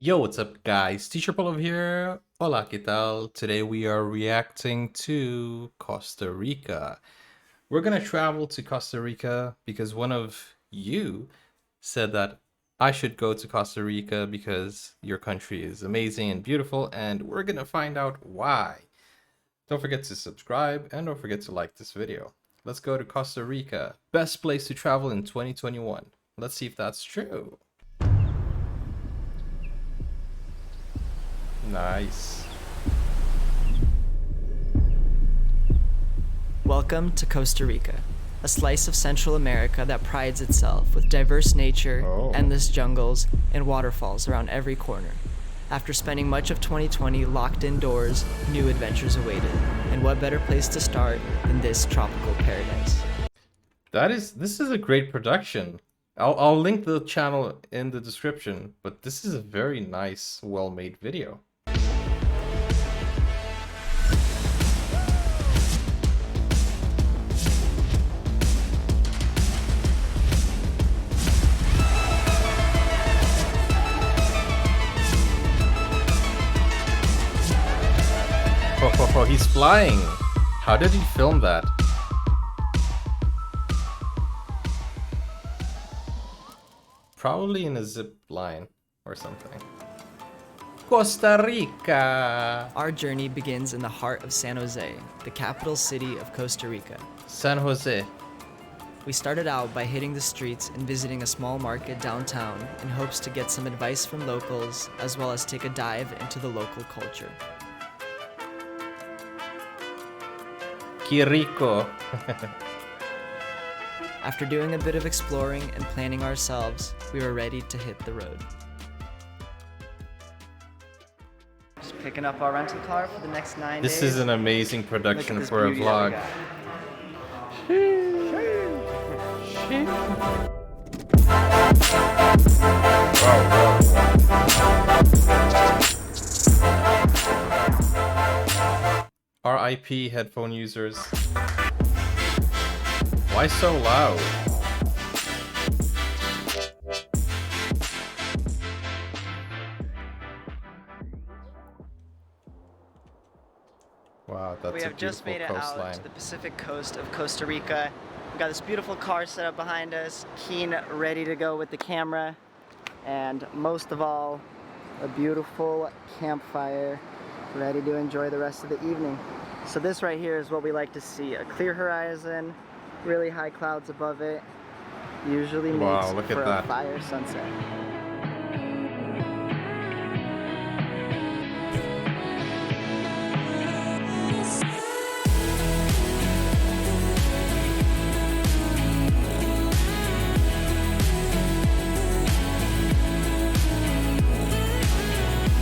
Yo, what's up, guys? Teacher Paul over here. Hola, ¿qué tal? Today we are reacting to Costa Rica. We're gonna travel to Costa Rica because one of you said that I should go to Costa Rica because your country is amazing and beautiful, and we're gonna find out why. Don't forget to subscribe and don't forget to like this video. Let's go to Costa Rica. Best place to travel in 2021. Let's see if that's true. Nice. Welcome to Costa Rica, a slice of Central America that prides itself with diverse nature, endless jungles, and waterfalls around every corner. After spending much of 2020 locked indoors, new adventures awaited. And what better place to start than this tropical paradise? This is a great production. I'll link the channel in the description, but this is a very nice, well-made video. Oh, he's flying. How did he film that? Probably in a zip line or something. Costa Rica! Our journey begins in the heart of San Jose, the capital city of Costa Rica. San Jose. We started out by hitting the streets and visiting a small market downtown in hopes to get some advice from locals, as well as take a dive into the local culture. Que rico! After doing a bit of exploring and planning ourselves, we were ready to hit the road. Just picking up our rental car for the next 9 days. This is an amazing production for a vlog. RIP headphone users. Why so loud? Wow, that's We a have just made it coastline. out to the Pacific coast of Costa Rica. We've got this beautiful car set up behind us, Keen ready to go with the camera, and most of all, a beautiful campfire ready to enjoy the rest of the evening. So this right here is what we like to see, a clear horizon, really high clouds above it, usually makes for a fire sunset.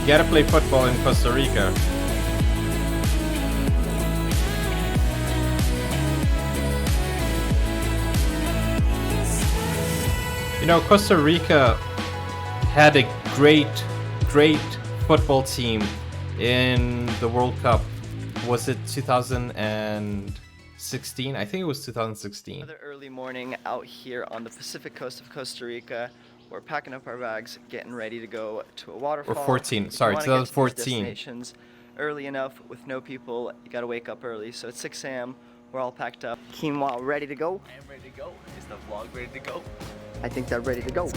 You gotta play football in Costa Rica. You know, Costa Rica had a great football team in the World Cup. Was it 2016? I think it was 2016. Another early morning out here on the Pacific coast of Costa Rica. We're packing up our bags, getting ready to go to a waterfall. Or 14, sorry, 2014. Destinations early enough with no people. You gotta wake up early, so it's 6 a.m. We're all packed up. Quinoa ready to go? I am ready to go. Is the vlog ready to go? I think they're ready to go.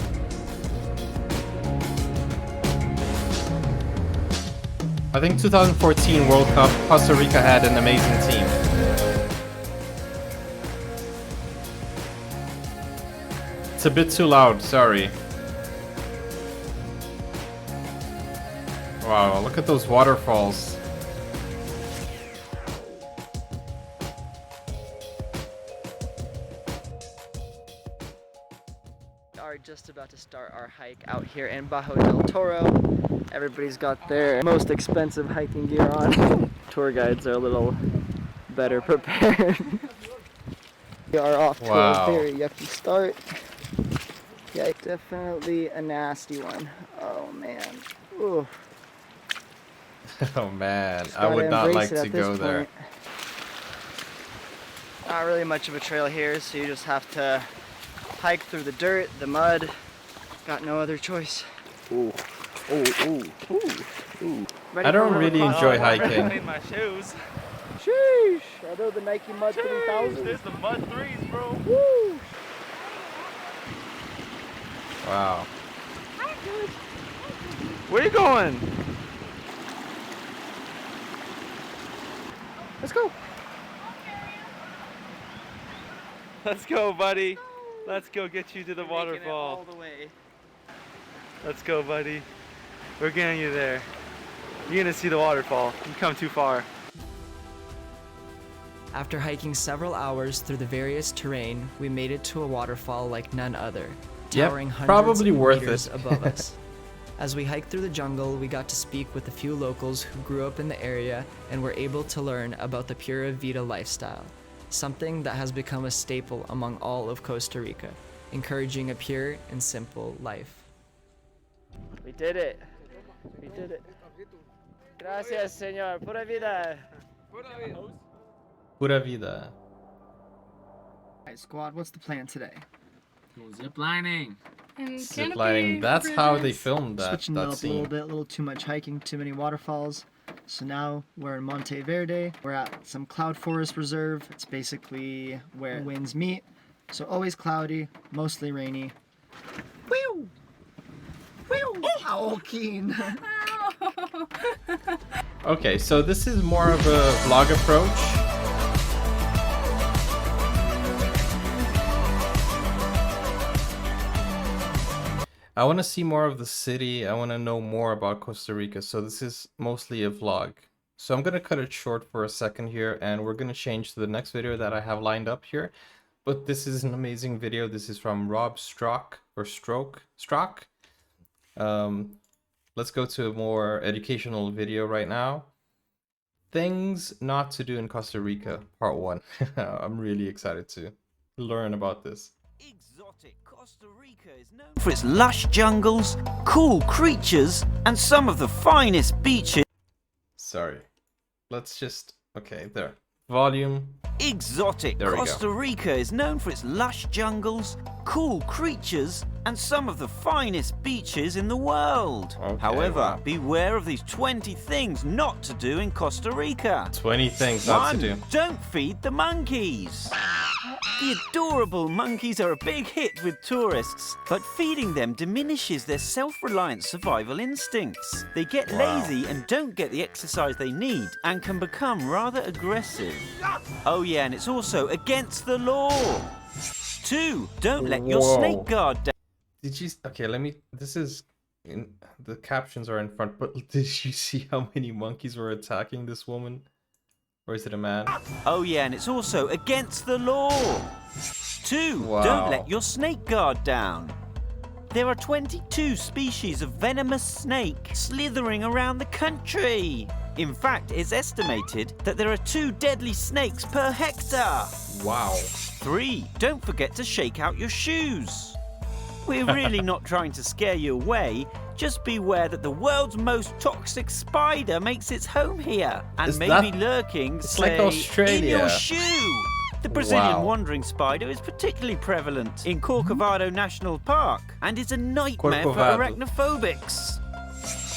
I think 2014 World Cup, Costa Rica had an amazing team. It's a bit too loud, sorry. Wow, look at those waterfalls. We are just about to start our hike out here in Bajo del Toro. Everybody's got their most expensive hiking gear on. Tour guides are a little better prepared. We are off to a very yucky start. Yeah, definitely a nasty one. Oh man. Ooh. Oh man, I would not like to go there. Not really much of a trail here, so you just have to hike through the dirt, the mud. Got no other choice. Ooh. Ready I for a don't little really cross- enjoy I really hiking. clean my shoes. Sheesh! I know the Nike Mud 3000. There's the mud threes, bro. Woo! Wow. Where you going? Let's go. Let's go, buddy. Let's go get you to the Making it all waterfall. the way. Let's go, buddy. We're getting you there. You're gonna see the waterfall. You come too far. After hiking several hours through the various terrain, we made it to a waterfall like none other, Yep, towering hundreds probably of worth meters it. above us. As we hiked through the jungle, we got to speak with a few locals who grew up in the area and were able to learn about the Pura Vida lifestyle, something that has become a staple among all of Costa Rica, encouraging a pure and simple life. We did it. We did it. Gracias, señor. Pura vida. Pura vida. Alright, squad, what's the plan today? Zip lining. Ziplining. That's how they filmed that, Switching it that up a little scene. bit, a little too much hiking, too many waterfalls. So now we're in Monte Verde. We're at some cloud forest reserve. It's basically where winds meet. So always cloudy, mostly rainy. Whew! Whew! Ow, Keen! Okay, so this is more of a vlog approach. I want to see more of the city. I want to know more about Costa Rica. So this is mostly a vlog. So I'm going to cut it short for a second here, and we're going to change to the next video that I have lined up here. But this is an amazing video. This is from Rob Strock, or Strock. Let's go to a more educational video right now. Things not to do in Costa Rica, part 1. I'm really excited to learn about this. Exotic Costa Rica is known for its lush jungles, cool creatures, and some of the finest beaches. Sorry. Let's just... Okay, there. Volume. Exotic There we go. Costa Rica is known for its lush jungles, cool creatures, and some of the finest beaches in the world. Okay, However, wow. beware of these 20 things not to do in Costa Rica. 20 things not to 1. do. Don't feed the monkeys. The adorable monkeys are a big hit with tourists, but feeding them diminishes their self-reliant survival instincts. They get Wow. lazy and don't get the exercise they need, and can become rather aggressive. Oh yeah, and it's also against the law. 2. Don't let your Whoa. snake guard down. Did you... Okay, let me... This is... The captions are in front, but did you see how many monkeys were attacking this woman? Or is it a man? Oh yeah, and it's also against the law. 2. Wow. Don't let your snake guard down. There are 22 species of venomous snake slithering around the country. In fact, it's estimated that there are 2 deadly snakes per hectare. Wow. 3. Don't forget to shake out your shoes. We're really not trying to scare you away. Just beware that the world's most toxic spider makes its home here and Is may that- be lurking, It's say, like Australia. in your shoe. The Brazilian Wow. wandering spider is particularly prevalent in Corcovado National Park and is a nightmare for Corcovado. arachnophobics.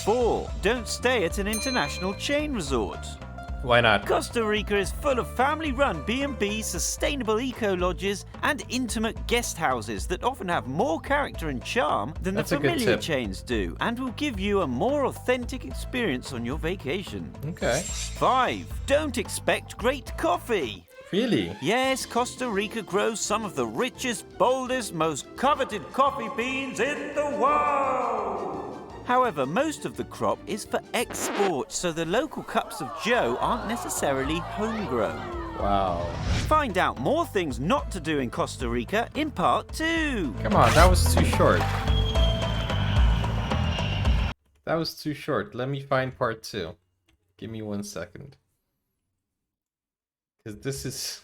4. Don't stay at an international chain resort. Why not? Costa Rica is full of family-run B&B, sustainable eco-lodges, and intimate guest houses that often have more character and charm than That's the a good familiar tip. chains do, and will give you a more authentic experience on your vacation. Okay. 5. Don't expect great coffee. Really? Yes, Costa Rica grows some of the richest, boldest, most coveted coffee beans in the world. However, most of the crop is for export, so the local cups of joe aren't necessarily homegrown. Wow. Find out more things not to do in Costa Rica in part 2. Come on, that was too short. That was too short. Let me find part 2. Give me 1 second. Because this is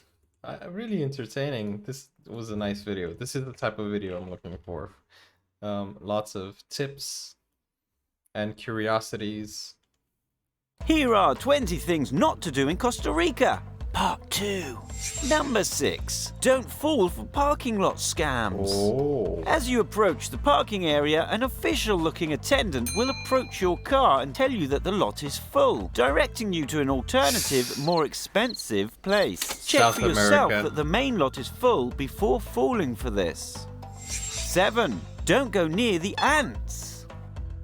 really entertaining. This was a nice video. This is the type of video I'm looking for. Lots of tips and curiosities. Here are 20 things not to do in Costa Rica. Part 2. Number 6. Don't fall for parking lot scams. Oh. As you approach the parking area, an official-looking attendant will approach your car and tell you that the lot is full, directing you to an alternative, more expensive place. Check South for yourself America. that the main lot is full before falling for this. 7. Don't go near the ants.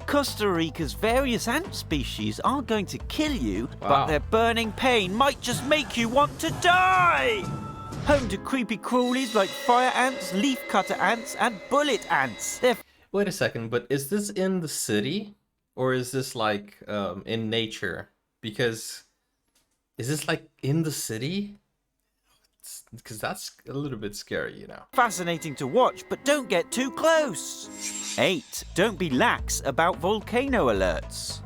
Costa Rica's various ant species aren't going to kill you, Wow. but their burning pain might just make you want to die! Home to creepy crawlies like fire ants, leaf cutter ants, and bullet ants. They're Wait a second, but is this in the city? Or is this like in nature? Because is this like in the city? Because that's a little bit scary, you know. fascinating to watch, but don't get too close. 8. Don't be lax about volcano alerts.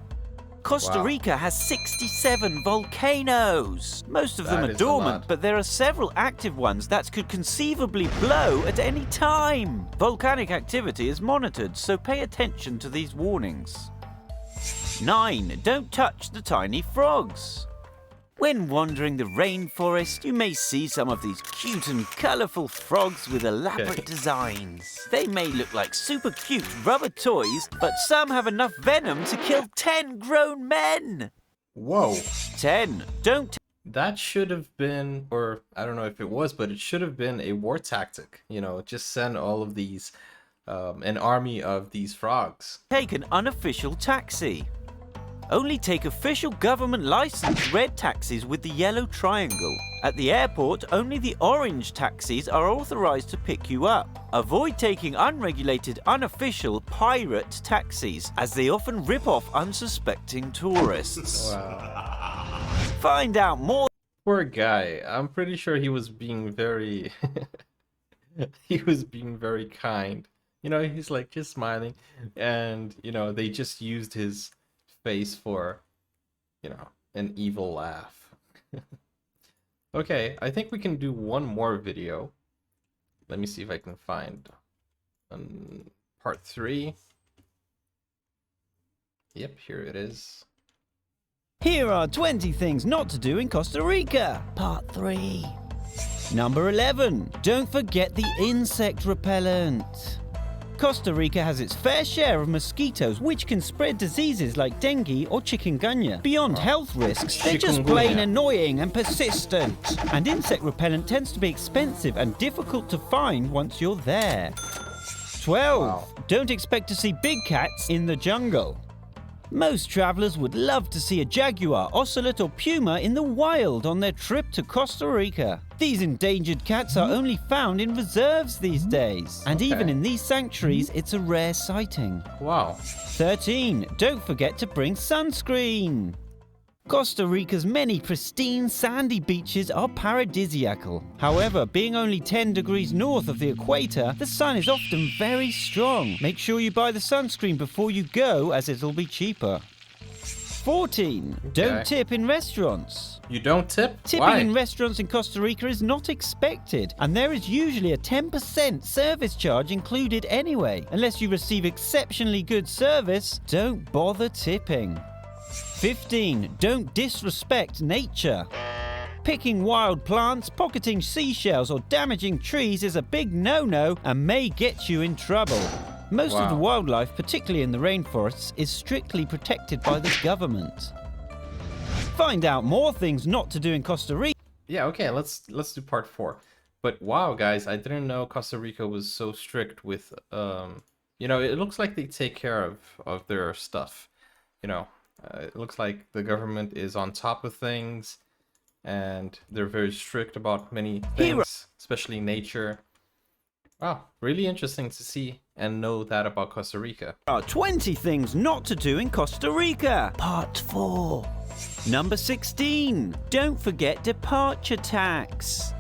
Costa Wow. Rica has 67 volcanoes. Most of them That are is a dormant, lot. but there are several active ones that could conceivably blow at any time. Volcanic activity is monitored, so pay attention to these warnings. 9. Don't touch the tiny frogs. When wandering the rainforest, you may see some of these cute and colourful frogs with elaborate designs. They may look like super cute rubber toys, but some have enough venom to kill 10 grown men. Whoa. 10. Don't That should have been, or I don't know if it was, but it should have been a war tactic. You know, just send all of these, an army of these frogs. take an unofficial taxi. Only take official government licensed red taxis with the yellow triangle. At the airport, only the orange taxis are authorized to pick you up. Avoid taking unregulated, unofficial pirate taxis, as they often rip off unsuspecting tourists. Wow. Find out more. Poor guy. I'm pretty sure he was being very he was being very kind. You know, he's like just smiling, and you know, they just used his face for, you know, an evil laugh. Okay, I think we can do one more video. Let me see if I can find part 3. Yep, here it is. Here are 20 things not to do in Costa Rica, part 3. Number 11. Don't forget the insect repellent. Costa Rica has its fair share of mosquitoes which can spread diseases like dengue or chikungunya. Beyond health risks, they're just plain Chikungunya. annoying and persistent. And insect repellent tends to be expensive and difficult to find once you're there. 12. Wow. Don't expect to see big cats in the jungle. Most travelers would love to see a jaguar, ocelot or puma in the wild on their trip to Costa Rica. These endangered cats are only found in reserves these days. And even Okay. in these sanctuaries, it's a rare sighting. Wow. 13. Don't forget to bring sunscreen. Costa Rica's many pristine sandy beaches are paradisiacal. However, being only 10 degrees north of the equator, the sun is often very strong. Make sure you buy the sunscreen before you go, as it'll be cheaper. 14. Don't Okay. tip in restaurants. You don't tip? Tipping Why? in restaurants in Costa Rica is not expected, and there is usually a 10% service charge included anyway. Unless you receive exceptionally good service, don't bother tipping. 15. Don't disrespect nature. Picking wild plants, pocketing seashells, or damaging trees is a big no-no and may get you in trouble. Most of the Wow. wildlife, particularly in the rainforests, is strictly protected by the government. Find out more things not to do in Costa Rica. Yeah, okay, let's do part 4. But wow, guys, I didn't know Costa Rica was so strict with you know, it looks like they take care of their stuff. You know, it looks like the government is on top of things, and they're very strict about many things, especially nature. Wow, really interesting to see and know that about Costa Rica. Are 20 things not to do in Costa Rica, part 4. Number 16. Don't forget departure tax.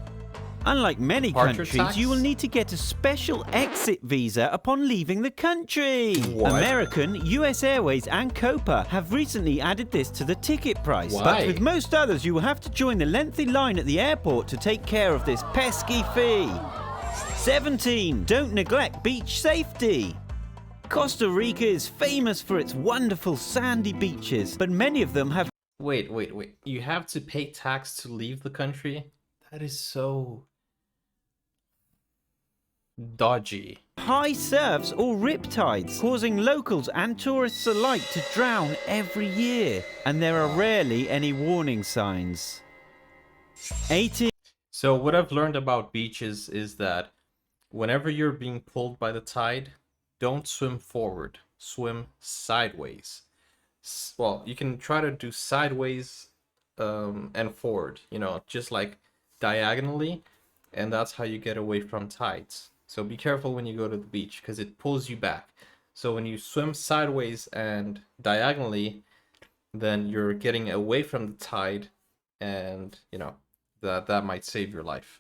Unlike many Departure countries, tax? you will need to get a special exit visa upon leaving the country. What? American, US Airways and Copa have recently added this to the ticket price. Why? But with most others, you will have to join the lengthy line at the airport to take care of this pesky fee. 17. Don't neglect beach safety. Costa Rica is famous for its wonderful sandy beaches, but many of them have Wait. You have to pay tax to leave the country? That is so dodgy. High surfs or riptides, causing locals and tourists alike to drown every year, and there are rarely any warning signs. 18. So what I've learned about beaches is that whenever you're being pulled by the tide, don't swim forward, swim sideways. Well, you can try to do sideways and forward, you know, just like diagonally, and that's how you get away from tides. So be careful when you go to the beach because it pulls you back. So when you swim sideways and diagonally, then you're getting away from the tide, and you know that might save your life.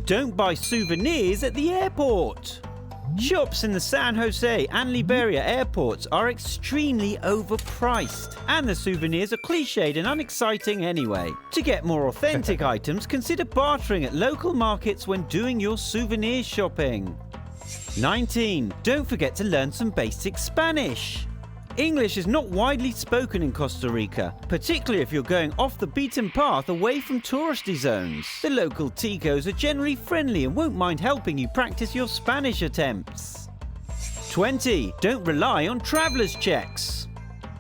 Don't buy souvenirs at the airport. Shops in the San Jose and Liberia airports are extremely overpriced, and the souvenirs are cliched and unexciting anyway. To get more authentic items, consider bartering at local markets when doing your souvenir shopping. 19. Don't forget to learn some basic Spanish. English is not widely spoken in Costa Rica, particularly if you're going off the beaten path away from touristy zones. The local ticos are generally friendly and won't mind helping you practice your Spanish attempts. 20. Don't rely on traveller's checks.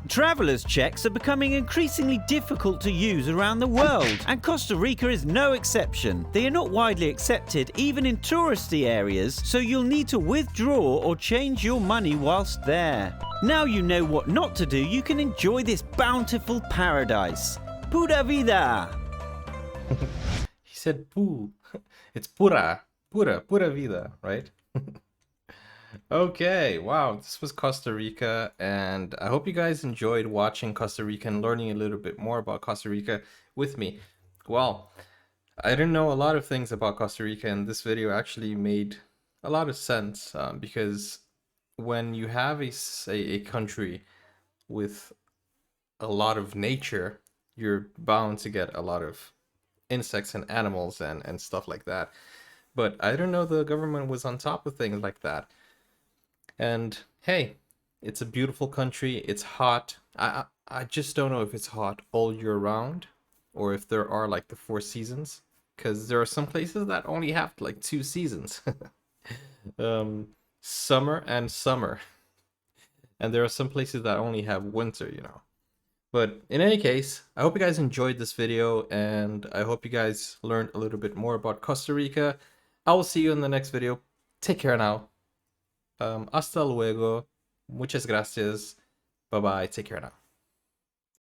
Traveller's checks are becoming increasingly difficult to use around the world, and Costa Rica is no exception. They are not widely accepted even in touristy areas, so you'll need to withdraw or change your money whilst there. Now you know what not to do, you can enjoy this bountiful paradise. Pura vida! He said poo. It's pura vida, right? Okay, wow, this was Costa Rica, and I hope you guys enjoyed watching Costa Rica and learning a little bit more about Costa Rica with me. Well, I didn't know a lot of things about Costa Rica, and this video actually made a lot of sense because when you have a country with a lot of nature, you're bound to get a lot of insects and animals and stuff like that. But I didn't know the government was on top of things like that. And hey, it's a beautiful country. It's hot. I just don't know if it's hot all year round or if there are like the 4 seasons, because there are some places that only have like 2 seasons. Summer and summer. And there are some places that only have winter, you know. But in any case, I hope you guys enjoyed this video, and I hope you guys learned a little bit more about Costa Rica. I will see you in the next video. Take care now. Hasta luego. Muchas gracias. Bye bye. Take care now.